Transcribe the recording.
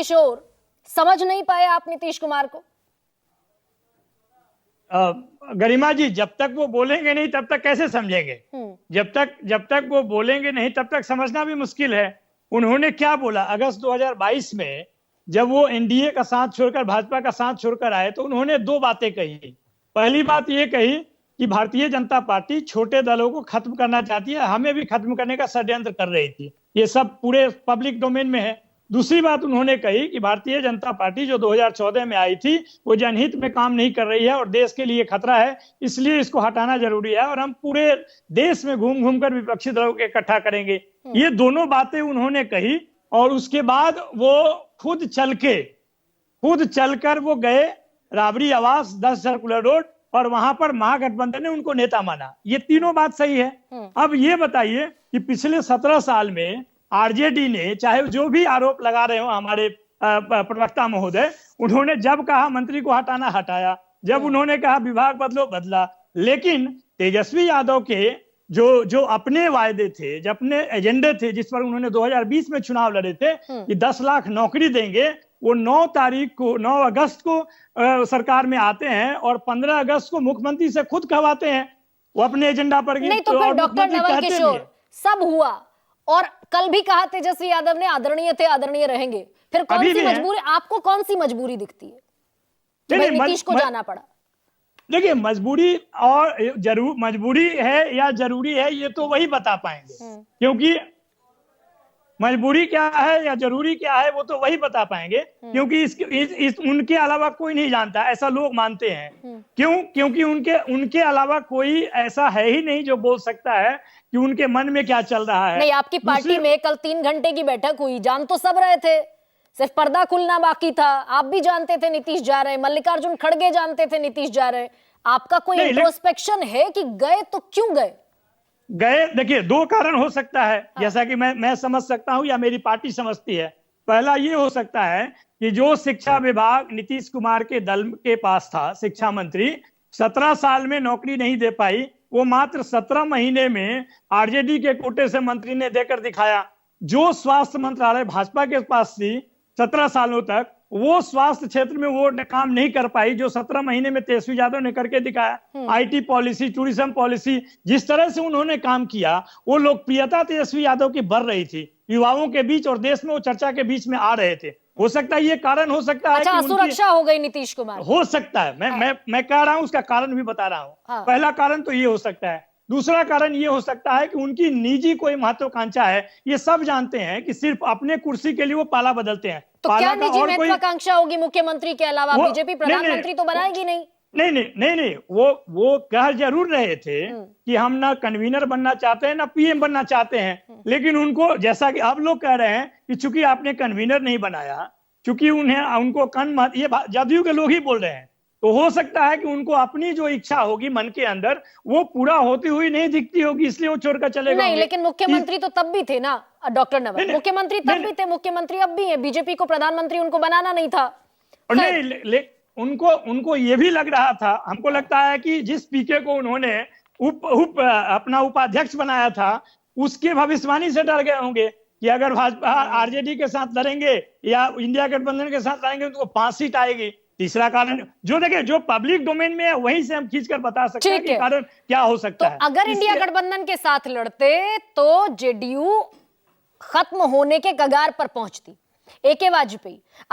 किशोर, समझ नहीं पाए आप नीतीश कुमार को? गरिमा जी, जब तक वो बोलेंगे नहीं तब तक कैसे समझेंगे? जब तक वो बोलेंगे नहीं तब तक समझना भी मुश्किल है। उन्होंने क्या बोला अगस्त 2022 में, जब वो एनडीए का साथ छोड़कर भाजपा का साथ छोड़कर आए, तो उन्होंने दो बातें कही। पहली बात ये कही कि भारतीय जनता पार्टी छोटे दलों को खत्म करना चाहती है, हमें भी खत्म करने का षड्यंत्र कर रही थी। ये सब पूरे पब्लिक डोमेन में है। दूसरी बात उन्होंने कही कि भारतीय जनता पार्टी जो 2014 में आई थी वो जनहित में काम नहीं कर रही है और देश के लिए खतरा है, इसलिए इसको हटाना जरूरी है और हम पूरे देश में घूम घूम कर विपक्षी दलों को इकट्ठा करेंगे। ये दोनों बातें उन्होंने कही और उसके बाद वो खुद चलकर वो गए राबड़ी आवास 10 सर्कुलर रोड और वहां पर महागठबंधन ने उनको नेता माना। ये तीनों बात सही है। अब ये बताइए कि पिछले 17 साल में आरजेडी ने, चाहे जो भी आरोप लगा रहे हो हमारे प्रवक्ता महोदय, उन्होंने जब कहा मंत्री को हटाना हटाया, जब उन्होंने कहा विभाग बदलो बदला। लेकिन तेजस्वी यादव के जो अपने वायदे थे, जो अपने एजेंडे थे, जिस पर उन्होंने 2020 में चुनाव लड़े थे कि 10 लाख नौकरी देंगे, वो 9 अगस्त को सरकार में आते हैं और 15 अगस्त को मुख्यमंत्री से खुद कहवाते हैं वो अपने एजेंडा पर। नहीं तो फिर डॉक्टर नवल किशोर, सब हुआ और कल भी कहा तेजस्वी यादव ने आदरणीय थे, आदरणीय रहेंगे, फिर कौन सी मजबूरी, आपको कौन सी मजबूरी दिखती है कि नीतीश को जाना पड़ा? देखिए, मजबूरी और मजबूरी है या जरूरी है ये तो वही बता पाएंगे, क्योंकि मजबूरी क्या है या जरूरी क्या है वो तो वही बता पाएंगे, क्योंकि उनके अलावा कोई नहीं जानता, ऐसा लोग मानते हैं। क्योंकि उनके अलावा कोई ऐसा है ही नहीं जो बोल सकता है कि उनके मन में क्या चल रहा है। नहीं, आपकी पार्टी में कल 3 घंटे की बैठक हुई, जान तो सब रहे थे, सिर्फ पर्दा खुलना बाकी था। आप भी जानते थे नीतीश जा रहे, मल्लिकार्जुन खड़गे जानते थे नीतीश जा रहे। आपका कोई इंट्रोस्पेक्शन है कि गए तो क्यों गए? देखिए, दो कारण हो सकता है, जैसा कि मैं समझ सकता हूं या मेरी पार्टी समझती है। पहला ये हो सकता है कि जो शिक्षा विभाग नीतीश कुमार के दल के पास था, शिक्षा मंत्री 17 साल में नौकरी नहीं दे पाई, वो मात्र 17 महीने में आरजेडी के कोटे से मंत्री ने देकर दिखाया। जो स्वास्थ्य मंत्रालय भाजपा के पास थी 17 सालों तक, वो स्वास्थ्य क्षेत्र में वो काम नहीं कर पाई जो 17 महीने में तेजस्वी यादव ने करके दिखाया। आईटी पॉलिसी, टूरिज्म पॉलिसी, जिस तरह से उन्होंने काम किया, वो लोकप्रियता तेजस्वी यादव की बढ़ रही थी युवाओं के बीच और देश में वो चर्चा के बीच में आ रहे थे। हो सकता है ये कारण हो सकता है कि सुरक्षा हो गई नीतीश कुमार, हो सकता है। मैं कह रहा हूं, उसका कारण भी बता रहा हूं। पहला कारण तो ये हो सकता है। दूसरा कारण ये हो सकता है कि उनकी निजी कोई महत्वाकांक्षा है। ये सब जानते हैं कि सिर्फ अपने कुर्सी के लिए वो पाला बदलते हैं। तो क्या निजी महत्वाकांक्षा होगी मुख्यमंत्री के अलावा? बीजेपी प्रधानमंत्री तो बनाएगी नहीं। नहीं, वो कह जरूर रहे थे कि हम ना कन्वीनर बनना चाहते हैं ना पीएम बनना चाहते हैं, लेकिन उनको, जैसा कि आप लोग कह रहे हैं कि चूंकि आपने कन्वीनर नहीं बनाया, चूंकि उनको ये जदयू के लोग ही बोल रहे हैं, तो हो सकता है कि उनको अपनी जो इच्छा होगी मन के अंदर वो पूरा होती हुई नहीं दिखती होगी, इसलिए वो छोड़कर चले गए। नहीं, लेकिन मुख्यमंत्री तो तब भी थे ना डॉक्टर नवल, मुख्यमंत्री तब भी थे, मुख्यमंत्री अब भी है। बीजेपी को प्रधानमंत्री उनको बनाना नहीं था। नहीं, उनको ये भी लग रहा था, हमको लगता है कि जिस पीके को उन्होंने अपना उपाध्यक्ष बनाया था, उसके भविष्यवाणी से डर गए होंगे कि अगर भाजपा आरजेडी के साथ लड़ेंगे या इंडिया गठबंधन के साथ लड़ेंगे तो 5 सीट आएगी। तीसरा कारण जो पब्लिक डोमेन में है वहीं से हम खींचकर बता सकते हैं कि कारण क्या हो सकता है। अगर इंडिया गठबंधन के साथ लड़ते तो जेडीयू खत्म होने के कगार पर पहुंचती। AK वाजपेयी